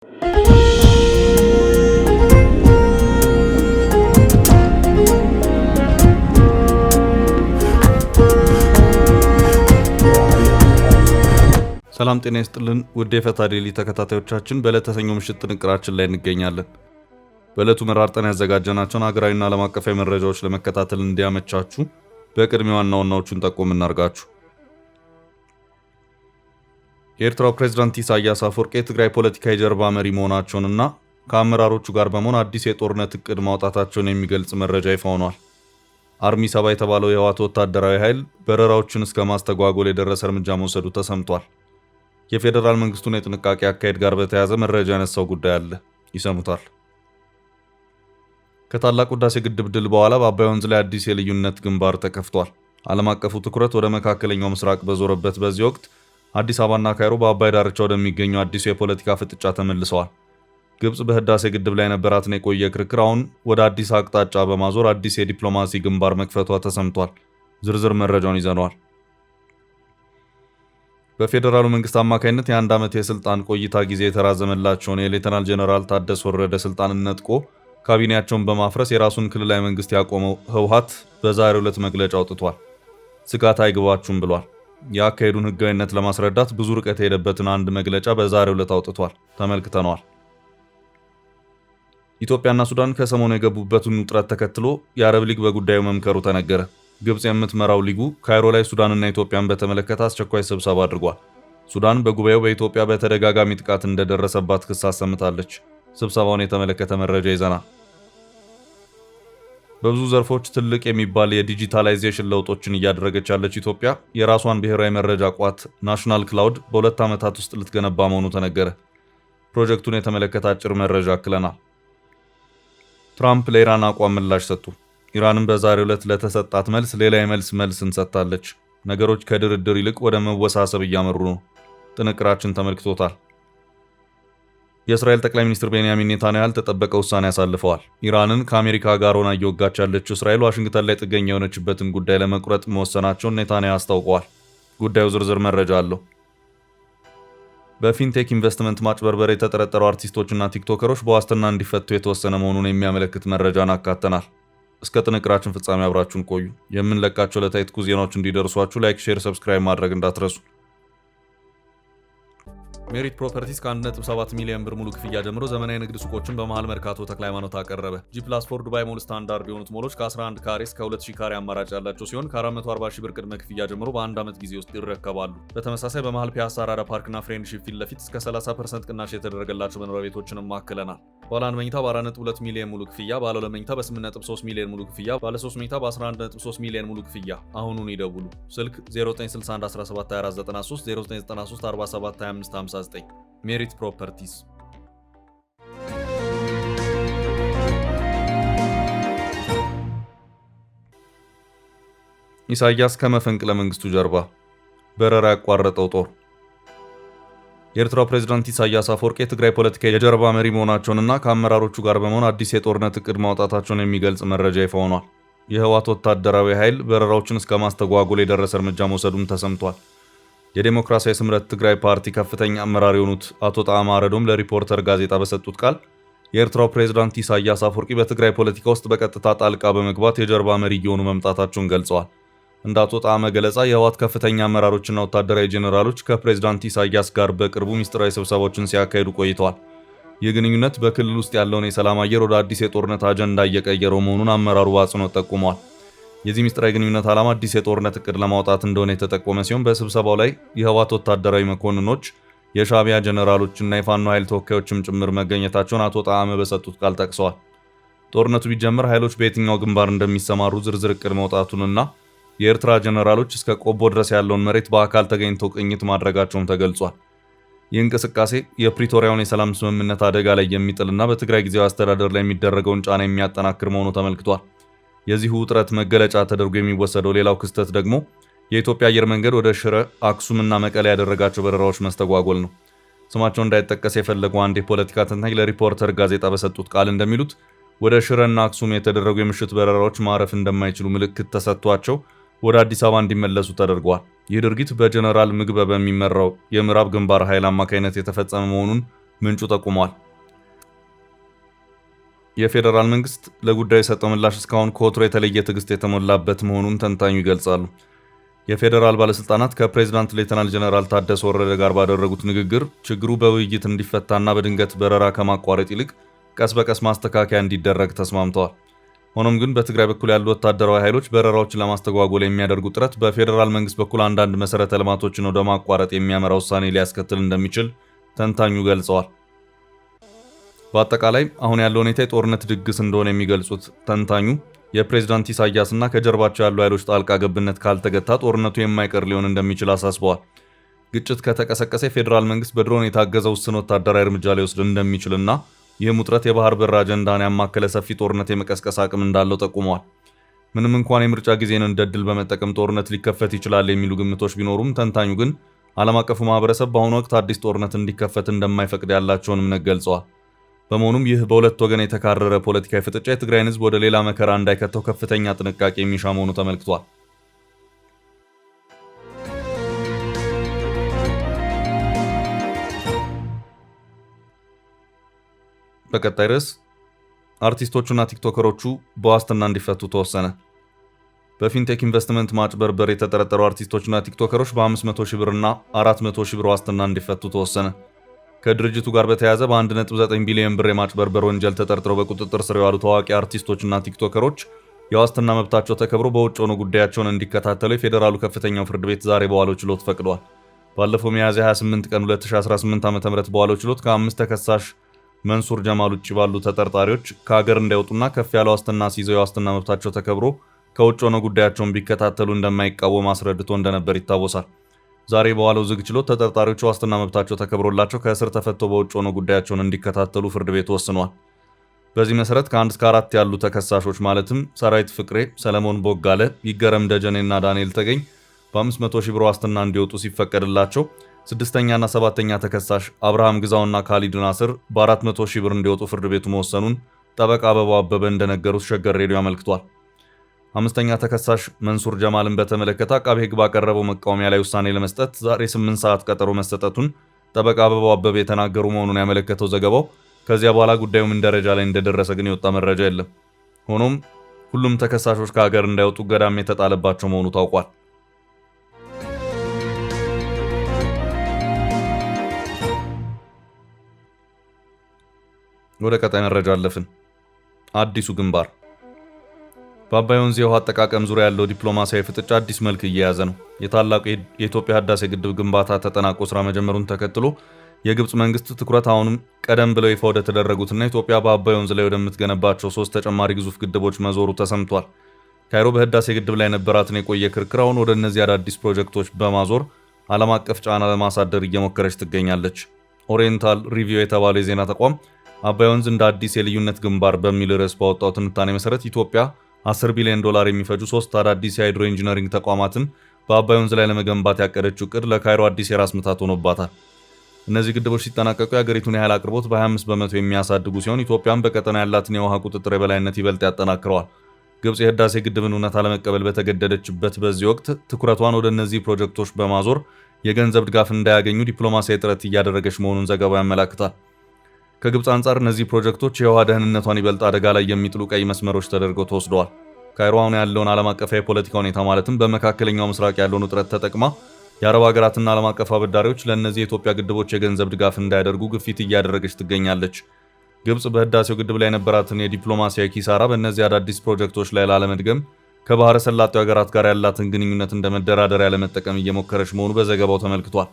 ሰላም ጤና ይስጥልን ውድ የፈታ ዴሊ ተከታታዮቻችን በዕለተ ሰኞ ምሽት ጥንቅራችን ላይ እንገኛለን። በዕለቱ መራርጠን ያዘጋጀናቸውን ሀገራዊና ዓለም አቀፋዊ መረጃዎች ለመከታተል እንዲያመቻችሁ በቅድሚያ ዋና ዋናዎቹን ጠቆም እናርጋችሁ። የኤርትራው ፕሬዝዳንት ኢሳያስ አፈወርቂ የትግራይ ፖለቲካ የጀርባ መሪ መሆናቸውንና ከአመራሮቹ ጋር በመሆን አዲስ የጦርነት እቅድ ማውጣታቸውን የሚገልጽ መረጃ ይፋ ሆኗል። አርሚ 7 የተባለው የህወሓት ወታደራዊ ኃይል በረራዎችን እስከ ማስተጓጎል የደረሰ እርምጃ መውሰዱ ተሰምቷል። የፌዴራል መንግስቱን የጥንቃቄ አካሄድ ጋር በተያያዘ መረጃ ያነሳው ጉዳይ አለ፣ ይሰሙታል። ከታላቁ ህዳሴ ግድብ ድል በኋላ በአባይ ወንዝ ላይ አዲስ የልዩነት ግንባር ተከፍቷል። ዓለም አቀፉ ትኩረት ወደ መካከለኛው ምስራቅ በዞረበት በዚህ ወቅት አዲስ አበባና ካይሮ በአባይ ዳርቻ ወደሚገኘው አዲሱ የፖለቲካ ፍጥጫ ተመልሰዋል። ግብጽ በህዳሴ ግድብ ላይ የነበራትን የቆየ ክርክር አሁን ወደ አዲስ አቅጣጫ በማዞር አዲስ የዲፕሎማሲ ግንባር መክፈቷ ተሰምቷል። ዝርዝር መረጃውን ይዘነዋል። በፌዴራሉ መንግስት አማካይነት የአንድ ዓመት የስልጣን ቆይታ ጊዜ የተራዘመላቸውን የሌተናል ጀነራል ታደሰ ወረደ ስልጣንን ነጥቆ ካቢኔያቸውን በማፍረስ የራሱን ክልላዊ መንግስት ያቆመው ህወሓት በዛሬው ዕለት መግለጫ አውጥቷል። ስጋት አይግባችሁም ብሏል። የአካሄዱን ህጋዊነት ለማስረዳት ብዙ ርቀት የሄደበትን አንድ መግለጫ በዛሬው ዕለት አውጥቷል። ተመልክተነዋል። ኢትዮጵያና ሱዳን ከሰሞኑ የገቡበትን ውጥረት ተከትሎ የአረብ ሊግ በጉዳዩ መምከሩ ተነገረ። ግብጽ የምትመራው ሊጉ ካይሮ ላይ ሱዳንና ኢትዮጵያን በተመለከተ አስቸኳይ ስብሰባ አድርጓል። ሱዳን በጉባኤው በኢትዮጵያ በተደጋጋሚ ጥቃት እንደደረሰባት ክስ አሰምታለች። ስብሰባውን የተመለከተ መረጃ ይዘናል። በብዙ ዘርፎች ትልቅ የሚባል የዲጂታላይዜሽን ለውጦችን እያደረገች ያለች ኢትዮጵያ የራሷን ብሔራዊ መረጃ ቋት ናሽናል ክላውድ በ2 ዓመታት ውስጥ ልትገነባ መሆኑ ተነገረ። ፕሮጀክቱን የተመለከተ አጭር መረጃ አክለናል። ትራምፕ ለኢራን አቋም ምላሽ ሰጡ። ኢራንም በዛሬው ዕለት ለተሰጣት መልስ ሌላ መልስን ሰጥታለች። ነገሮች ከድርድር ይልቅ ወደ መወሳሰብ እያመሩ ነው። ጥንቅራችን ተመልክቶታል። የእስራኤል ጠቅላይ ሚኒስትር ቤንያሚን ኔታንያሁ ያልተጠበቀ ውሳኔ አሳልፈዋል። ኢራንን ከአሜሪካ ጋር ሆና እየወጋች ያለችው እስራኤል ዋሽንግተን ላይ ጥገኛ የሆነችበትን ጉዳይ ለመቁረጥ መወሰናቸውን ኔታንያሁ አስታውቀዋል። ጉዳዩ ዝርዝር መረጃ አለው። በፊንቴክ ኢንቨስትመንት ማጭበርበር የተጠረጠሩ አርቲስቶችና ቲክቶከሮች በዋስትና እንዲፈቱ የተወሰነ መሆኑን የሚያመለክት መረጃን አካተናል። እስከ ጥንቅራችን ፍጻሜ አብራችሁን ቆዩ። የምንለቃቸው ዕለታዊ ትኩስ ዜናዎች እንዲደርሷችሁ ላይክ፣ ሼር፣ ሰብስክራይብ ማድረግ እንዳትረሱ። ሜሪት ፕሮፐርቲስ ከ1.7 ሚሊዮን ብር ሙሉ ክፍያ ጀምሮ ዘመናዊ ንግድ ሱቆችን በመሃል መርካቶ ተክለ ሃይማኖት አቀረበ። G+4 ዱባይ ሞል ስታንዳርድ የሆኑት ሞሎች ከ11 ካሬ እስከ 2000 ካሬ አማራጭ ያላቸው ሲሆን ከ440 ሺህ ብር ቅድመ ክፍያ ጀምሮ በአንድ ዓመት ጊዜ ውስጥ ይረከባሉ። በተመሳሳይ በመሃል ፒያሳ አራዳ ፓርክና ፍሬንድሺፕ ፊት ለፊት እስከ 30% ቅናሽ የተደረገላቸው መኖሪያ ቤቶችንም ማክለናል። ባለ 1 መኝታ በ4.2 ሚሊዮን ሙሉ ክፍያ፣ ባለ 2 መኝታ በ8.3 ሚሊዮን ሙሉ ክፍያ፣ ባለ 3 መኝታ በ11.3 ሚሊዮን ሙሉ ክፍያ። አሁኑን ይደውሉ። ስልክ 0961172493 0993472559 ሜሪት ፕሮፐርቲስ። ኢሳያስ ከመፈንቅለ መንግስቱ ጀርባ በረራ ያቋረጠው ጦር። የኤርትራው ፕሬዝዳንት ኢሳያስ አፈወርቂ የትግራይ ፖለቲካ የጀርባ መሪ መሆናቸውንና ከአመራሮቹ ጋር በመሆን አዲስ የጦርነት እቅድ ማውጣታቸውን የሚገልጽ መረጃ ይፋ ሆኗል። የህወሓት ወታደራዊ ኃይል በረራዎችን እስከ ማስተጓጎል የደረሰ እርምጃ መውሰዱም ተሰምቷል። የዴሞክራሲያዊ ስምረት ትግራይ ፓርቲ ከፍተኛ አመራር የሆኑት አቶ ጣዕመ አረዶም ለሪፖርተር ጋዜጣ በሰጡት ቃል የኤርትራው ፕሬዝዳንት ኢሳያስ አፈወርቂ በትግራይ ፖለቲካ ውስጥ በቀጥታ ጣልቃ በመግባት የጀርባ መሪ እየሆኑ መምጣታቸውን ገልጸዋል። እንደ አቶ ጣዕመ ገለጻ የህወሓት ከፍተኛ አመራሮችና ወታደራዊ ጄኔራሎች ከፕሬዝዳንት ኢሳያስ ጋር በቅርቡ ሚስጥራዊ ስብሰባዎችን ሲያካሂዱ ቆይተዋል። ይህ ግንኙነት በክልል ውስጥ ያለውን የሰላም አየር ወደ አዲስ የጦርነት አጀንዳ እየቀየረው መሆኑን አመራሩ በአጽንኦት ጠቁመዋል። የዚህ ሚስጥራዊ ግንኙነት ዓላማ አዲስ የጦርነት እቅድ ለማውጣት እንደሆነ የተጠቆመ ሲሆን በስብሰባው ላይ የህወሓት ወታደራዊ መኮንኖች፣ የሻዕቢያ ጄኔራሎችና የፋኖ ኃይል ተወካዮችም ጭምር መገኘታቸውን አቶ ጣዕመ በሰጡት ቃል ጠቅሰዋል። ጦርነቱ ቢጀመር ኃይሎች በየትኛው ግንባር እንደሚሰማሩ ዝርዝር እቅድ መውጣቱንና የኤርትራ ጄኔራሎች እስከ ቆቦ ድረስ ያለውን መሬት በአካል ተገኝተው ቅኝት ማድረጋቸውም ተገልጿል። ይህ እንቅስቃሴ የፕሪቶሪያውን የሰላም ስምምነት አደጋ ላይ የሚጥልና በትግራይ ጊዜያዊ አስተዳደር ላይ የሚደረገውን ጫና የሚያጠናክር መሆኑ ተመልክቷል። የዚሁ ውጥረት መገለጫ ተደርጎ የሚወሰደው ሌላው ክስተት ደግሞ የኢትዮጵያ አየር መንገድ ወደ ሽረ፣ አክሱምና መቀሌ ያደረጋቸው በረራዎች መስተጓጎል ነው። ስማቸው እንዳይጠቀስ የፈለጉ አንድ የፖለቲካ ተንታኝ ለሪፖርተር ጋዜጣ በሰጡት ቃል እንደሚሉት ወደ ሽረና አክሱም የተደረጉ የምሽት በረራዎች ማረፍ እንደማይችሉ ምልክት ተሰጥቷቸው ወደ አዲስ አበባ እንዲመለሱ ተደርጓል። ይህ ድርጊት በጀነራል ምግበ በሚመራው የምዕራብ ግንባር ኃይል አማካይነት የተፈጸመ መሆኑን ምንጩ ጠቁሟል። የፌዴራል መንግስት ለጉዳዩ የሰጠው ምላሽ እስካሁን ከወትሮ የተለየ ትዕግስት የተሞላበት መሆኑን ተንታኙ ይገልጻሉ። የፌዴራል ባለስልጣናት ከፕሬዝዳንት ሌተናል ጀነራል ታደሰ ወረደ ጋር ባደረጉት ንግግር ችግሩ በውይይት እንዲፈታና በድንገት በረራ ከማቋረጥ ይልቅ ቀስ በቀስ ማስተካከያ እንዲደረግ ተስማምተዋል። ሆኖም ግን በትግራይ በኩል ያሉ ወታደራዊ ኃይሎች በረራዎችን ለማስተጓጎል የሚያደርጉ ጥረት በፌዴራል መንግስት በኩል አንዳንድ መሰረተ ልማቶችን ወደ ማቋረጥ የሚያመራ ውሳኔ ሊያስከትል እንደሚችል ተንታኙ ገልጸዋል። በአጠቃላይ አሁን ያለው ሁኔታ የጦርነት ድግስ እንደሆነ የሚገልጹት ተንታኙ የፕሬዝዳንት ኢሳያስና ከጀርባቸው ያሉ ኃይሎች ጣልቃ ገብነት ካልተገታ ጦርነቱ የማይቀር ሊሆን እንደሚችል አሳስበዋል። ግጭት ከተቀሰቀሰ የፌዴራል መንግስት በድሮን የታገዘ ውስን ወታደራዊ እርምጃ ሊወስድ እንደሚችልና ይህም ውጥረት የባህር በር አጀንዳን ያማከለ ሰፊ ጦርነት የመቀስቀስ አቅም እንዳለው ጠቁመዋል። ምንም እንኳን የምርጫ ጊዜን እንደ ዕድል በመጠቀም ጦርነት ሊከፈት ይችላል የሚሉ ግምቶች ቢኖሩም ተንታኙ ግን ዓለም አቀፉ ማህበረሰብ በአሁኑ ወቅት አዲስ ጦርነት እንዲከፈት እንደማይፈቅድ ያላቸውን እምነት ገልጸዋል። በመሆኑም ይህ በሁለት ወገን የተካረረ ፖለቲካዊ ፍጥጫ የትግራይን ህዝብ ወደ ሌላ መከራ እንዳይከተው ከፍተኛ ጥንቃቄ የሚሻ መሆኑ ተመልክቷል። በቀጣይ ርዕስ አርቲስቶቹና ቲክቶከሮቹ በዋስትና እንዲፈቱ ተወሰነ። በፊንቴክ ኢንቨስትመንት ማጭበርበር የተጠረጠሩ አርቲስቶችና ቲክቶከሮች በ500 ሺህ ብርና 400 ሺህ ብር ዋስትና እንዲፈቱ ተወሰነ። ከድርጅቱ ጋር በተያያዘ በ1.9 ቢሊዮን ብር የማጭበርበር ወንጀል ተጠርጥረው በቁጥጥር ስር የዋሉ ታዋቂ አርቲስቶችና ቲክቶከሮች የዋስትና መብታቸው ተከብሮ በውጭ ሆነው ጉዳያቸውን እንዲከታተሉ የፌዴራሉ ከፍተኛው ፍርድ ቤት ዛሬ በዋለው ችሎት ፈቅዷል። ባለፈው ሚያዝያ 28 ቀን 2018 ዓ.ም በዋለው ችሎት ከ5 ተከሳሽ መንሱር ጀማል ውጭ ባሉ ተጠርጣሪዎች ከሀገር እንዳይወጡና ከፍ ያለ ዋስትና ሲይዘው የዋስትና መብታቸው ተከብሮ ከውጭ ሆነው ጉዳያቸውን ቢከታተሉ እንደማይቃወም አስረድቶ እንደነበር ይታወሳል። ዛሬ በዋለው ዝግ ችሎት ተጠርጣሪዎቹ ዋስትና መብታቸው ተከብሮላቸው ከእስር ተፈተው በውጭ ሆነው ጉዳያቸውን እንዲከታተሉ ፍርድ ቤት ወስኗል። በዚህ መሰረት ከ1 እስከ 4 ያሉ ተከሳሾች ማለትም ሰራዊት ፍቅሬ፣ ሰለሞን ቦጋለ፣ ይገረም ደጀኔና ዳንኤል ተገኝ በ500 ሺህ ብር ዋስትና እንዲወጡ ሲፈቀድላቸው 6ኛና 7ኛ ተከሳሽ አብርሃም ግዛውና ካሊድ ናስር በ400 ሺህ ብር እንዲወጡ ፍርድ ቤቱ መወሰኑን ጠበቃ አበባው አበበ እንደነገሩት ሸገር ሬዲዮ አመልክቷል። 5ኛ ተከሳሽ መንሱር ጀማልን በተመለከተ አቃቤ ሕግ ባቀረበው መቃወሚያ ላይ ውሳኔ ለመስጠት ዛሬ 8 ሰዓት ቀጠሮ መሰጠቱን ጠበቃ አበባው አበበ የተናገሩ መሆኑን ያመለከተው ዘገባው ከዚያ በኋላ ጉዳዩ ምን ደረጃ ላይ እንደደረሰ ግን የወጣ መረጃ የለም። ሆኖም ሁሉም ተከሳሾች ከሀገር እንዳይወጡ ገዳም የተጣለባቸው መሆኑ ታውቋል። ወደ ቀጣይ መረጃ አለፍን። አዲሱ ግንባር በአባይ ወንዝ የውሃ አጠቃቀም ዙሪያ ያለው ዲፕሎማሲያዊ ፍጥጫ አዲስ መልክ እየያዘ ነው። የታላቁ የኢትዮጵያ ህዳሴ ግድብ ግንባታ ተጠናቆ ስራ መጀመሩን ተከትሎ የግብጽ መንግስት ትኩረት አሁንም ቀደም ብለው ይፋ ወደ ተደረጉትና ኢትዮጵያ በአባይ ወንዝ ላይ ወደምትገነባቸው 3 ተጨማሪ ግዙፍ ግድቦች መዞሩ ተሰምቷል። ካይሮ በህዳሴ ግድብ ላይ የነበራትን የቆየ ክርክር አሁን ወደ እነዚህ አዳዲስ ፕሮጀክቶች በማዞር ዓለም አቀፍ ጫና ለማሳደር እየሞከረች ትገኛለች። ኦሪየንታል ሪቪው የተባለው የዜና ተቋም አባይ ወንዝ እንደ አዲስ የልዩነት ግንባር በሚል ርዕስ ባወጣው ትንታኔ መሰረት ኢትዮጵያ $10 ቢሊዮን የሚፈጁ 3 አዳዲስ የሃይድሮ ኢንጂነሪንግ ተቋማትን በአባይ ወንዝ ላይ ለመገንባት ያቀደችው ዕቅድ ለካይሮ አዲስ የራስ ምታት ሆኖባታል። እነዚህ ግድቦች ሲጠናቀቁ የአገሪቱን የኃይል አቅርቦት በ25 በመቶ የሚያሳድጉ ሲሆን ኢትዮጵያም በቀጠና ያላትን የውሃ ቁጥጥር የበላይነት ይበልጥ ያጠናክረዋል። ግብጽ የህዳሴ ግድብን እውነታ ለመቀበል በተገደደችበት በዚህ ወቅት ትኩረቷን ወደ እነዚህ ፕሮጀክቶች በማዞር የገንዘብ ድጋፍ እንዳያገኙ ዲፕሎማሲያዊ ጥረት እያደረገች መሆኑን ዘገባው ያመለክታል። ከግብጽ አንጻር እነዚህ ፕሮጀክቶች የውሃ ደህንነቷን ይበልጥ አደጋ ላይ የሚጥሉ ቀይ መስመሮች ተደርገው ተወስደዋል። ካይሮ አሁን ያለውን ዓለም አቀፍ የፖለቲካ ሁኔታ ማለትም በመካከለኛው ምስራቅ ያለውን ውጥረት ተጠቅማ የአረብ ሀገራትና ዓለም አቀፍ አበዳሪዎች ለእነዚህ የኢትዮጵያ ግድቦች የገንዘብ ድጋፍ እንዳያደርጉ ግፊት እያደረገች ትገኛለች። ግብጽ በህዳሴው ግድብ ላይ የነበራትን የዲፕሎማሲያዊ ኪሳራ በእነዚህ አዳዲስ ፕሮጀክቶች ላይ ላለመድገም ከባህረ ሰላጤው ሀገራት ጋር ያላትን ግንኙነት እንደ መደራደሪያ ለመጠቀም እየሞከረች መሆኑ በዘገባው ተመልክቷል።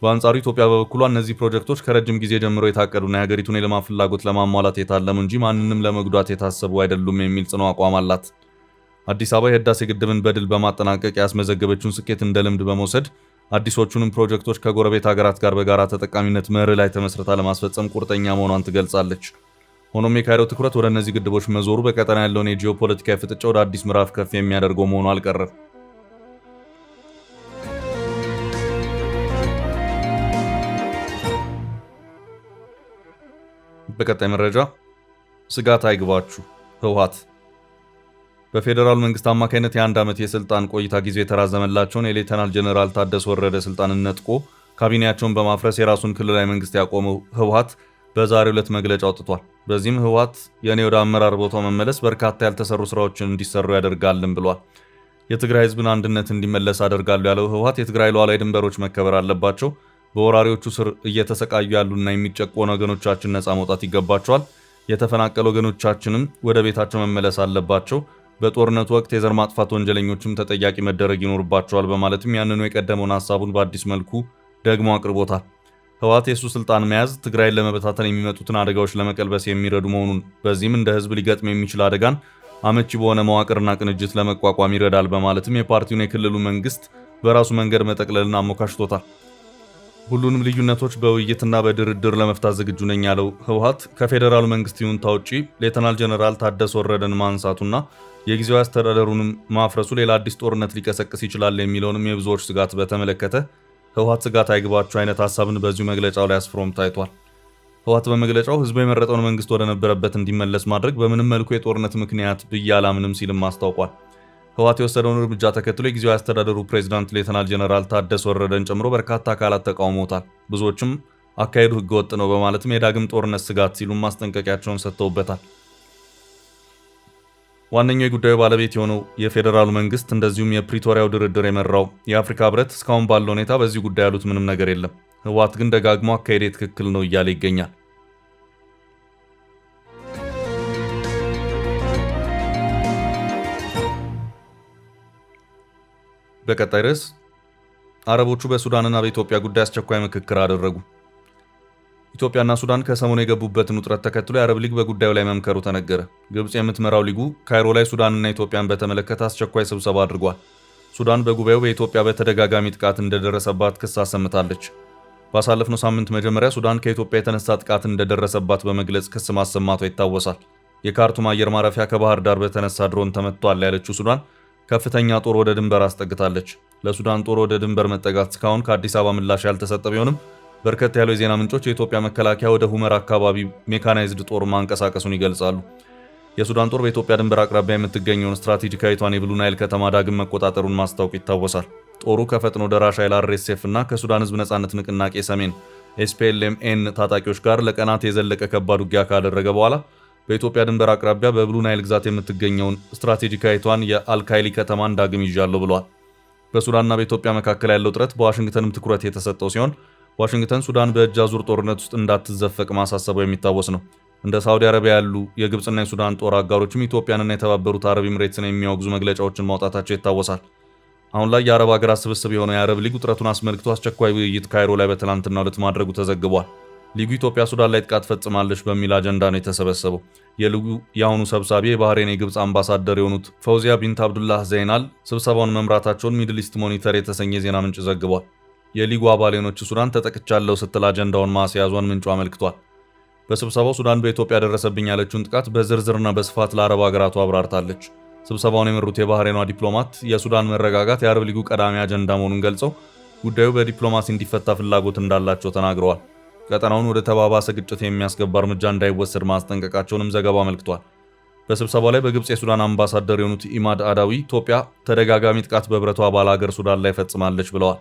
በአንጻሩ ኢትዮጵያ በበኩሏ እነዚህ ፕሮጀክቶች ከረጅም ጊዜ ጀምሮ የታቀዱና የሀገሪቱን የልማት ፍላጎት ለማሟላት የታለሙ እንጂ ማንንም ለመጉዳት የታሰቡ አይደሉም የሚል ጽኑ አቋም አላት። አዲስ አበባ የህዳሴ ግድብን በድል በማጠናቀቅ ያስመዘገበችውን ስኬት እንደ ልምድ በመውሰድ አዲሶቹንም ፕሮጀክቶች ከጎረቤት ሀገራት ጋር በጋራ ተጠቃሚነት መርህ ላይ ተመስርታ ለማስፈጸም ቁርጠኛ መሆኗን ትገልጻለች። ሆኖም የካይሮ ትኩረት ወደ እነዚህ ግድቦች መዞሩ በቀጠና ያለውን የጂኦፖለቲካዊ ፍጥጫ ወደ አዲስ ምዕራፍ ከፍ የሚያደርገው መሆኑ አልቀረም። በቀጣይ መረጃ ስጋት አይግባችሁ ህወሓት በፌዴራል መንግስት አማካይነት የ1 ዓመት የስልጣን ቆይታ ጊዜ የተራዘመላቸውን የሌተናል ጀነራል ታደሰ ወረደ ስልጣንን ነጥቆ ካቢኔያቸውን በማፍረስ የራሱን ክልላዊ መንግስት ያቆመው ህወሓት በዛሬው ዕለት መግለጫ አውጥቷል። በዚህም ህወሓት የኔ ወደ አመራር ቦታው መመለስ በርካታ ያልተሰሩ ስራዎችን እንዲሰሩ ያደርጋልን ብሏል። የትግራይ ህዝብን አንድነት እንዲመለስ አደርጋለሁ ያለው ህወሓት የትግራይ ሉዓላዊ ድንበሮች መከበር አለባቸው፣ በወራሪዎቹ ስር እየተሰቃዩ ያሉና የሚጨቆኑ ወገኖቻችን ነፃ መውጣት ይገባቸዋል፣ የተፈናቀሉ ወገኖቻችንም ወደ ቤታቸው መመለስ አለባቸው፣ በጦርነቱ ወቅት የዘር ማጥፋት ወንጀለኞችም ተጠያቂ መደረግ ይኖርባቸዋል በማለትም ያንኑ የቀደመውን ሀሳቡን በአዲስ መልኩ ደግሞ አቅርቦታል። ህወሓት የሱ ስልጣን መያዝ ትግራይን ለመበታተን የሚመጡትን አደጋዎች ለመቀልበስ የሚረዱ መሆኑን፣ በዚህም እንደ ህዝብ ሊገጥም የሚችል አደጋን አመቺ በሆነ መዋቅርና ቅንጅት ለመቋቋም ይረዳል በማለትም የፓርቲውን የክልሉ መንግስት በራሱ መንገድ መጠቅለልን አሞካሽቶታል። ሁሉንም ልዩነቶች በውይይትና በድርድር ለመፍታት ዝግጁ ነኝ ያለው ህወሓት ከፌዴራሉ መንግስት ይሁንታ ውጪ ሌተናል ጀነራል ታደሰ ወረደን ማንሳቱና የጊዜያዊ አስተዳደሩንም ማፍረሱ ሌላ አዲስ ጦርነት ሊቀሰቅስ ይችላል የሚለውንም የብዙዎች ስጋት በተመለከተ ህወሓት ስጋት አይግባቸው አይነት ሀሳብን በዚሁ መግለጫው ላይ አስፍሮም ታይቷል። ህወሓት በመግለጫው ህዝቡ የመረጠውን መንግስት ወደ ነበረበት እንዲመለስ ማድረግ በምንም መልኩ የጦርነት ምክንያት ብዬ አላምንም ሲልም አስታውቋል። ህወሓት የወሰደውን እርምጃ ተከትሎ የጊዜያዊ አስተዳደሩ ፕሬዝዳንት ሌተናል ጀነራል ታደሰ ወረደን ጨምሮ በርካታ አካላት ተቃውሞታል። ብዙዎችም አካሄዱ ህገወጥ ነው በማለትም የዳግም ጦርነት ስጋት ሲሉም ማስጠንቀቂያቸውን ሰጥተውበታል። ዋነኛው የጉዳዩ ባለቤት የሆነው የፌዴራሉ መንግስት እንደዚሁም የፕሪቶሪያው ድርድር የመራው የአፍሪካ ህብረት እስካሁን ባለው ሁኔታ በዚህ ጉዳይ ያሉት ምንም ነገር የለም። ህወሓት ግን ደጋግሞ አካሄዴ ትክክል ነው እያለ ይገኛል። በቀጣይ ርዕስ አረቦቹ በሱዳንና በኢትዮጵያ ጉዳይ አስቸኳይ ምክክር አደረጉ። ኢትዮጵያና ሱዳን ከሰሞኑ የገቡበትን ውጥረት ተከትሎ የአረብ ሊግ በጉዳዩ ላይ መምከሩ ተነገረ። ግብጽ የምትመራው ሊጉ ካይሮ ላይ ሱዳንና ኢትዮጵያን በተመለከተ አስቸኳይ ስብሰባ አድርጓል። ሱዳን በጉባኤው በኢትዮጵያ በተደጋጋሚ ጥቃት እንደደረሰባት ክስ አሰምታለች። ባሳለፍነው ሳምንት መጀመሪያ ሱዳን ከኢትዮጵያ የተነሳ ጥቃት እንደደረሰባት በመግለጽ ክስ ማሰማቷ ይታወሳል። የካርቱም አየር ማረፊያ ከባህር ዳር በተነሳ ድሮን ተመትቷል ያለችው ሱዳን ከፍተኛ ጦር ወደ ድንበር አስጠግታለች። ለሱዳን ጦር ወደ ድንበር መጠጋት እስካሁን ከአዲስ አበባ ምላሽ ያልተሰጠ ቢሆንም በርከት ያለው የዜና ምንጮች የኢትዮጵያ መከላከያ ወደ ሁመር አካባቢ ሜካናይዝድ ጦር ማንቀሳቀሱን ይገልጻሉ። የሱዳን ጦር በኢትዮጵያ ድንበር አቅራቢያ የምትገኘውን ስትራቴጂካዊቷን የብሉ ናይል ከተማ ዳግም መቆጣጠሩን ማስታወቅ ይታወሳል። ጦሩ ከፈጥኖ ደራሽ ኃይል አርኤስኤፍ እና ከሱዳን ህዝብ ነጻነት ንቅናቄ ሰሜን ኤስፒኤልኤምኤን ታጣቂዎች ጋር ለቀናት የዘለቀ ከባድ ውጊያ ካደረገ በኋላ በኢትዮጵያ ድንበር አቅራቢያ በብሉ ናይል ግዛት የምትገኘውን ስትራቴጂካዊቷን የአልካይሊ ከተማን ዳግም ይዣለሁ ብለዋል። በሱዳንና በኢትዮጵያ መካከል ያለው ጥረት በዋሽንግተንም ትኩረት የተሰጠው ሲሆን ዋሽንግተን ሱዳን በእጅ አዙር ጦርነት ውስጥ እንዳትዘፈቅ ማሳሰቡ የሚታወስ ነው። እንደ ሳውዲ አረቢያ ያሉ የግብጽና የሱዳን ጦር አጋሮችም ኢትዮጵያንና የተባበሩት አረብ ኤምሬትስን የሚያወግዙ መግለጫዎችን ማውጣታቸው ይታወሳል። አሁን ላይ የአረብ ሀገራት ስብስብ የሆነው የአረብ ሊግ ውጥረቱን አስመልክቶ አስቸኳይ ውይይት ካይሮ ላይ በትናንትናው ዕለት ማድረጉ ተዘግቧል። ሊጉ ኢትዮጵያ ሱዳን ላይ ጥቃት ፈጽማለች በሚል አጀንዳ ነው የተሰበሰበው። የሊጉ የአሁኑ ሰብሳቢ የባህሬን የግብጽ አምባሳደር የሆኑት ፈውዚያ ቢንት አብዱላህ ዘይናል ስብሰባውን መምራታቸውን ሚድል ኢስት ሞኒተር የተሰኘ ዜና ምንጭ ዘግቧል። የሊጉ አባል የሆነች ሱዳን ተጠቅቻለሁ ስትል አጀንዳውን ማስያዟን ምንጩ አመልክቷል። በስብሰባው ሱዳን በኢትዮጵያ ደረሰብኝ ያለችውን ጥቃት በዝርዝርና በስፋት ለአረብ ሀገራቱ አብራርታለች። ስብሰባውን የመሩት የባህሬኗ ዲፕሎማት የሱዳን መረጋጋት የአረብ ሊጉ ቀዳሚ አጀንዳ መሆኑን ገልጸው ጉዳዩ በዲፕሎማሲ እንዲፈታ ፍላጎት እንዳላቸው ተናግረዋል። ቀጠናውን ወደ ተባባሰ ግጭት የሚያስገባ እርምጃ እንዳይወሰድ ማስጠንቀቃቸውንም ዘገባው አመልክቷል። በስብሰባው ላይ በግብጽ የሱዳን አምባሳደር የሆኑት ኢማድ አዳዊ ኢትዮጵያ ተደጋጋሚ ጥቃት በህብረቱ አባል ሀገር ሱዳን ላይ ፈጽማለች ብለዋል።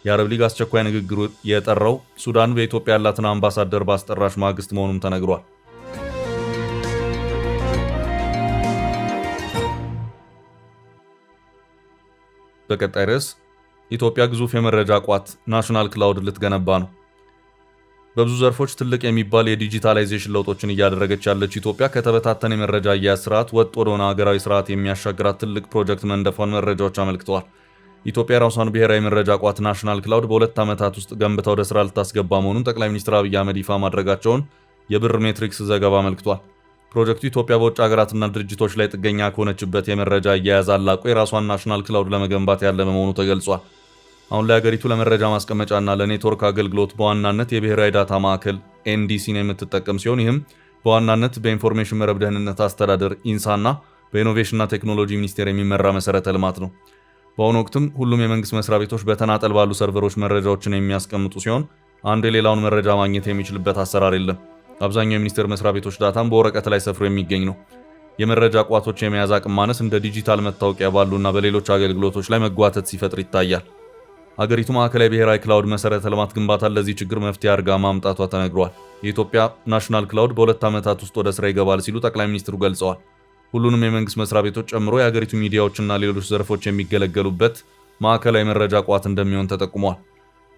የአረብ ሊግ አስቸኳይ ንግግሩ የጠራው ሱዳን በኢትዮጵያ ያላትን አምባሳደር ባስጠራሽ ማግስት መሆኑም ተነግሯል። በቀጣይ ርዕስ ኢትዮጵያ ግዙፍ የመረጃ ቋት ናሽናል ክላውድ ልትገነባ ነው። በብዙ ዘርፎች ትልቅ የሚባል የዲጂታላይዜሽን ለውጦችን እያደረገች ያለች ኢትዮጵያ ከተበታተነ የመረጃ አያያዝ ስርዓት ወጥ ወደሆነ ሀገራዊ ስርዓት የሚያሻግራት ትልቅ ፕሮጀክት መንደፏን መረጃዎች አመልክተዋል። ኢትዮጵያ የራሷን ብሔራዊ መረጃ ቋት ናሽናል ክላውድ በ2 ዓመታት ውስጥ ገንብታ ወደ ስራ ልታስገባ መሆኑን ጠቅላይ ሚኒስትር አብይ አህመድ ይፋ ማድረጋቸውን የብር ሜትሪክስ ዘገባ አመልክቷል። ፕሮጀክቱ ኢትዮጵያ በውጭ ሀገራትና ድርጅቶች ላይ ጥገኛ ከሆነችበት የመረጃ አያያዝ አላቆ የራሷን ናሽናል ክላውድ ለመገንባት ያለመ መሆኑ ተገልጿል። አሁን ላይ ሀገሪቱ ለመረጃ ማስቀመጫና ለኔትወርክ አገልግሎት በዋናነት የብሔራዊ ዳታ ማዕከል ኤንዲሲን የምትጠቀም ሲሆን ይህም በዋናነት በኢንፎርሜሽን መረብ ደህንነት አስተዳደር ኢንሳና በኢኖቬሽንና ቴክኖሎጂ ሚኒስቴር የሚመራ መሰረተ ልማት ነው። በአሁኑ ወቅትም ሁሉም የመንግስት መስሪያ ቤቶች በተናጠል ባሉ ሰርቨሮች መረጃዎችን የሚያስቀምጡ ሲሆን አንዱ የሌላውን መረጃ ማግኘት የሚችልበት አሰራር የለም። አብዛኛው የሚኒስቴር መስሪያ ቤቶች ዳታም በወረቀት ላይ ሰፍሮ የሚገኝ ነው። የመረጃ ቋቶች የመያዝ አቅም ማነስ እንደ ዲጂታል መታወቂያ ባሉና በሌሎች አገልግሎቶች ላይ መጓተት ሲፈጥር ይታያል። አገሪቱ ማዕከላዊ ብሔራዊ ክላውድ መሰረተ ልማት ግንባታ ለዚህ ችግር መፍትሄ አድርጋ ማምጣቷ ተነግሯል። የኢትዮጵያ ናሽናል ክላውድ በ2 ዓመታት ውስጥ ወደ ስራ ይገባል ሲሉ ጠቅላይ ሚኒስትሩ ገልጸዋል። ሁሉንም የመንግስት መስሪያ ቤቶች ጨምሮ የሀገሪቱ ሚዲያዎችና ሌሎች ዘርፎች የሚገለገሉበት ማዕከላዊ መረጃ ቋት እንደሚሆን ተጠቁሟል።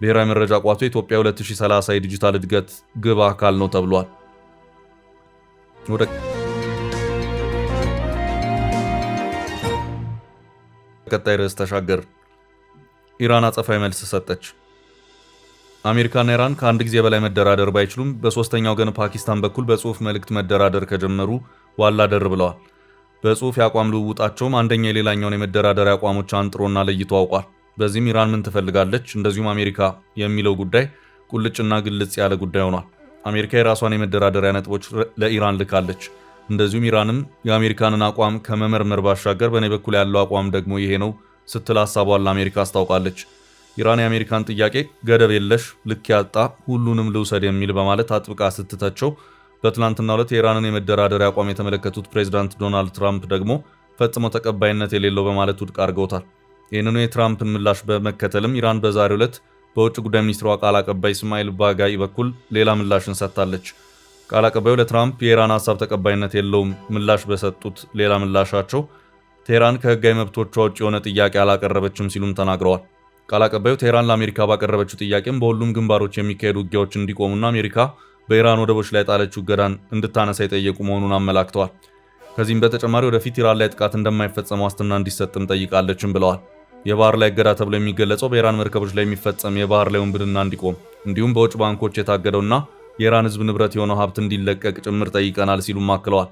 ብሔራዊ መረጃ ቋቱ የኢትዮጵያ 2030 የዲጂታል እድገት ግብ አካል ነው ተብሏል። ወደ ቀጣይ ርዕስ ተሻገር። ኢራን አጸፋዊ መልስ ሰጠች። አሜሪካና ኢራን ከአንድ ጊዜ በላይ መደራደር ባይችሉም በሶስተኛው ወገን ፓኪስታን በኩል በጽሁፍ መልእክት መደራደር ከጀመሩ ዋላ ደር ብለዋል። በጽሁፍ የአቋም ልውውጣቸውም አንደኛ የሌላኛውን የመደራደሪያ አቋሞች አንጥሮና ለይቶ አውቋል። በዚህም ኢራን ምን ትፈልጋለች፣ እንደዚሁም አሜሪካ የሚለው ጉዳይ ቁልጭና ግልጽ ያለ ጉዳይ ሆኗል። አሜሪካ የራሷን የመደራደሪያ ነጥቦች ለኢራን ልካለች። እንደዚሁም ኢራንም የአሜሪካንን አቋም ከመመርመር ባሻገር በእኔ በኩል ያለው አቋም ደግሞ ይሄ ነው ስትል ሀሳቧን ለአሜሪካ አስታውቃለች። ኢራን የአሜሪካን ጥያቄ ገደብ የለሽ ልክ ያጣ ሁሉንም ልውሰድ የሚል በማለት አጥብቃ ስትተቸው፣ በትናንትናው ዕለት የኢራንን የመደራደሪያ አቋም የተመለከቱት ፕሬዚዳንት ዶናልድ ትራምፕ ደግሞ ፈጽሞ ተቀባይነት የሌለው በማለት ውድቅ አድርገውታል። ይህንኑ የትራምፕን ምላሽ በመከተልም ኢራን በዛሬው ዕለት በውጭ ጉዳይ ሚኒስትሯ ቃል አቀባይ እስማኤል ባጋይ በኩል ሌላ ምላሽን ሰጥታለች። ቃል አቀባዩ ለትራምፕ የኢራን ሀሳብ ተቀባይነት የለውም ምላሽ በሰጡት ሌላ ምላሻቸው ቴህራን ከህጋዊ መብቶቿ ውጭ የሆነ ጥያቄ አላቀረበችም ሲሉም ተናግረዋል። ቃል አቀባዩ ቴህራን ለአሜሪካ ባቀረበችው ጥያቄም በሁሉም ግንባሮች የሚካሄዱ ውጊያዎች እንዲቆሙና አሜሪካ በኢራን ወደቦች ላይ ጣለችው እገዳን እንድታነሳ የጠየቁ መሆኑን አመላክተዋል። ከዚህም በተጨማሪ ወደፊት ኢራን ላይ ጥቃት እንደማይፈጸም ዋስትና እንዲሰጥም ጠይቃለችም ብለዋል። የባህር ላይ እገዳ ተብሎ የሚገለጸው በኢራን መርከቦች ላይ የሚፈጸም የባህር ላይ ውንብድና እንዲቆም እንዲሁም በውጭ ባንኮች የታገደውና የኢራን ህዝብ ንብረት የሆነው ሀብት እንዲለቀቅ ጭምር ጠይቀናል ሲሉም አክለዋል።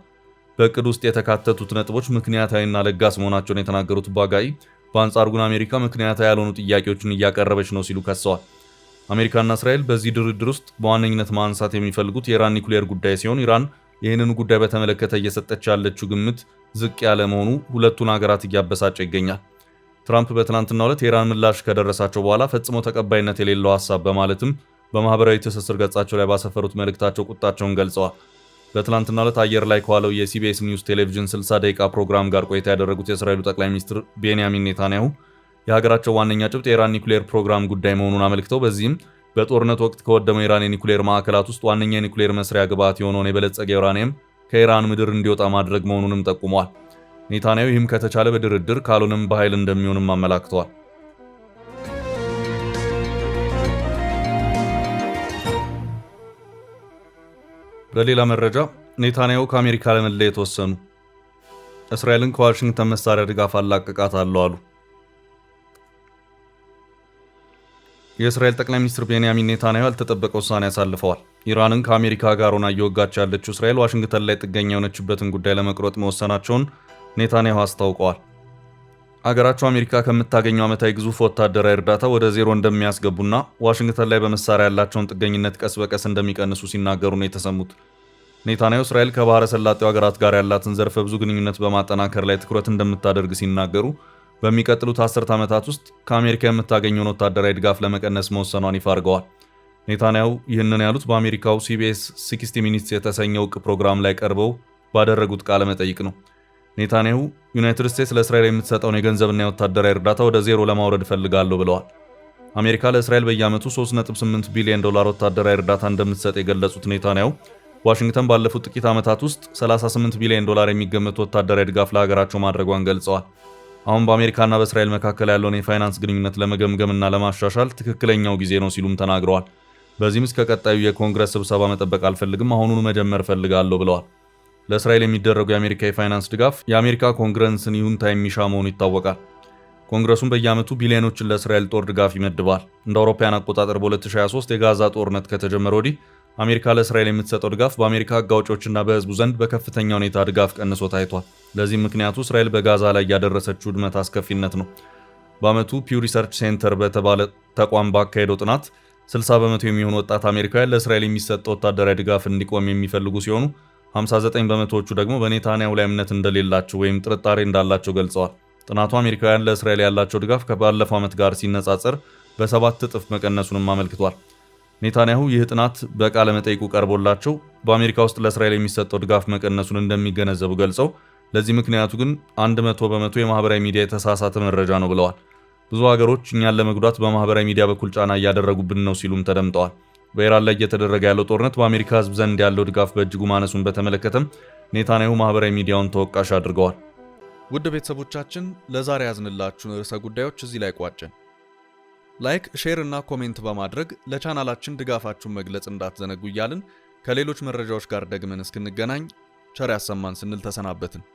በእቅድ ውስጥ የተካተቱት ነጥቦች ምክንያታዊና ለጋስ መሆናቸውን የተናገሩት ባጋይ በአንጻሩ ግን አሜሪካ ምክንያታዊ ያልሆኑ ጥያቄዎችን እያቀረበች ነው ሲሉ ከሰዋል። አሜሪካና እስራኤል በዚህ ድርድር ውስጥ በዋነኝነት ማንሳት የሚፈልጉት የኢራን ኒውክሌር ጉዳይ ሲሆን ኢራን ይህንን ጉዳይ በተመለከተ እየሰጠች ያለችው ግምት ዝቅ ያለ መሆኑ ሁለቱን ሀገራት እያበሳጨ ይገኛል። ትራምፕ በትናንትናው ዕለት የኢራን ምላሽ ከደረሳቸው በኋላ ፈጽሞ ተቀባይነት የሌለው ሀሳብ በማለትም በማህበራዊ ትስስር ገጻቸው ላይ ባሰፈሩት መልእክታቸው ቁጣቸውን ገልጸዋል። በትናንትናው ዕለት አየር ላይ ከዋለው የሲቢኤስ ኒውስ ቴሌቪዥን 60 ደቂቃ ፕሮግራም ጋር ቆይታ ያደረጉት የእስራኤሉ ጠቅላይ ሚኒስትር ቤንያሚን ኔታንያሁ የሀገራቸው ዋነኛ ጭብጥ የኢራን ኒውክሌር ፕሮግራም ጉዳይ መሆኑን አመልክተው በዚህም በጦርነት ወቅት ከወደመው የኢራን የኒውክሌር ማዕከላት ውስጥ ዋነኛ የኒውክሌር መስሪያ ግብዓት የሆነውን የበለጸገ ዩራኒየም ከኢራን ምድር እንዲወጣ ማድረግ መሆኑንም ጠቁመዋል። ኔታንያሁ ይህም ከተቻለ በድርድር ካልሆነም በኃይል እንደሚሆንም አመላክተዋል። በሌላ መረጃ ኔታንያሁ ከአሜሪካ ለመለየት ወሰኑ። እስራኤልን ከዋሽንግተን መሳሪያ ድጋፍ አላቅቃታለሁ አሉ። የእስራኤል ጠቅላይ ሚኒስትር ቤንያሚን ኔታንያሁ ያልተጠበቀ ውሳኔ አሳልፈዋል። ኢራንን ከአሜሪካ ጋር ሆና እየወጋች ያለችው እስራኤል ዋሽንግተን ላይ ጥገኛ የሆነችበትን ጉዳይ ለመቁረጥ መወሰናቸውን ኔታንያሁ አስታውቀዋል። አገራቸው አሜሪካ ከምታገኘው ዓመታዊ ግዙፍ ወታደራዊ እርዳታ ወደ ዜሮ እንደሚያስገቡና ዋሽንግተን ላይ በመሳሪያ ያላቸውን ጥገኝነት ቀስ በቀስ እንደሚቀንሱ ሲናገሩ ነው የተሰሙት። ኔታንያሁ እስራኤል ከባህረ ሰላጤው ሀገራት ጋር ያላትን ዘርፈ ብዙ ግንኙነት በማጠናከር ላይ ትኩረት እንደምታደርግ ሲናገሩ በሚቀጥሉት 10 ዓመታት ውስጥ ከአሜሪካ የምታገኘውን ወታደራዊ ድጋፍ ለመቀነስ መወሰኗን ይፋ አድርገዋል። ኔታንያሁ ይህንን ያሉት በአሜሪካው ሲቢኤስ 60 ሚኒትስ የተሰኘው ዕውቅ ፕሮግራም ላይ ቀርበው ባደረጉት ቃለ መጠይቅ ነው። ኔታንያሁ ዩናይትድ ስቴትስ ለእስራኤል የምትሰጠውን የገንዘብና የወታደራዊ እርዳታ ወደ ዜሮ ለማውረድ እፈልጋለሁ ብለዋል። አሜሪካ ለእስራኤል በየዓመቱ $3.8 ቢሊዮን ወታደራዊ እርዳታ እንደምትሰጥ የገለጹት ኔታንያሁ ዋሽንግተን ባለፉት ጥቂት ዓመታት ውስጥ $38 ቢሊዮን የሚገመት ወታደራዊ ድጋፍ ለሀገራቸው ማድረጓን ገልጸዋል። አሁን በአሜሪካና በእስራኤል መካከል ያለውን የፋይናንስ ግንኙነት ለመገምገምና ለማሻሻል ትክክለኛው ጊዜ ነው ሲሉም ተናግረዋል። በዚህም እስከ ቀጣዩ የኮንግረስ ስብሰባ መጠበቅ አልፈልግም፣ አሁኑኑ መጀመር እፈልጋለሁ ብለዋል። ለእስራኤል የሚደረጉ የአሜሪካ የፋይናንስ ድጋፍ የአሜሪካ ኮንግረስን ይሁንታ የሚሻ መሆኑ ይታወቃል። ኮንግረሱን በየዓመቱ ቢሊዮኖችን ለእስራኤል ጦር ድጋፍ ይመድባል። እንደ አውሮፓውያን አቆጣጠር በ2023 የጋዛ ጦርነት ከተጀመረ ወዲህ አሜሪካ ለእስራኤል የምትሰጠው ድጋፍ በአሜሪካ ሕግ አውጪዎችና በሕዝቡ ዘንድ በከፍተኛ ሁኔታ ድጋፍ ቀንሶ ታይቷል። ለዚህም ምክንያቱ እስራኤል በጋዛ ላይ ያደረሰችው ውድመት አስከፊነት ነው። በዓመቱ ፒው ሪሰርች ሴንተር በተባለ ተቋም ባካሄደው ጥናት 60 በመቶ የሚሆኑ ወጣት አሜሪካውያን ለእስራኤል የሚሰጠው ወታደራዊ ድጋፍ እንዲቆም የሚፈልጉ ሲሆኑ 59 በመቶዎቹ ደግሞ በኔታንያሁ ላይ እምነት እንደሌላቸው ወይም ጥርጣሬ እንዳላቸው ገልጸዋል። ጥናቱ አሜሪካውያን ለእስራኤል ያላቸው ድጋፍ ከባለፈው ዓመት ጋር ሲነጻጸር በ7 እጥፍ መቀነሱንም አመልክቷል። ኔታንያሁ ይህ ጥናት በቃለ መጠይቁ ቀርቦላቸው በአሜሪካ ውስጥ ለእስራኤል የሚሰጠው ድጋፍ መቀነሱን እንደሚገነዘቡ ገልጸው ለዚህ ምክንያቱ ግን 100 በመቶ የማህበራዊ ሚዲያ የተሳሳተ መረጃ ነው ብለዋል። ብዙ ሀገሮች እኛን ለመጉዳት በማህበራዊ ሚዲያ በኩል ጫና እያደረጉብን ነው ሲሉም ተደምጠዋል። በኢራን ላይ እየተደረገ ያለው ጦርነት በአሜሪካ ህዝብ ዘንድ ያለው ድጋፍ በእጅጉ ማነሱን በተመለከተም ኔታንያሁ ማህበራዊ ሚዲያውን ተወቃሽ አድርገዋል። ውድ ቤተሰቦቻችን ለዛሬ ያዝንላችሁን ርዕሰ ጉዳዮች እዚህ ላይ ቋጨን። ላይክ፣ ሼር እና ኮሜንት በማድረግ ለቻናላችን ድጋፋችሁን መግለጽ እንዳትዘነጉ እያልን ከሌሎች መረጃዎች ጋር ደግመን እስክንገናኝ ቸር ያሰማን ስንል ተሰናበትን።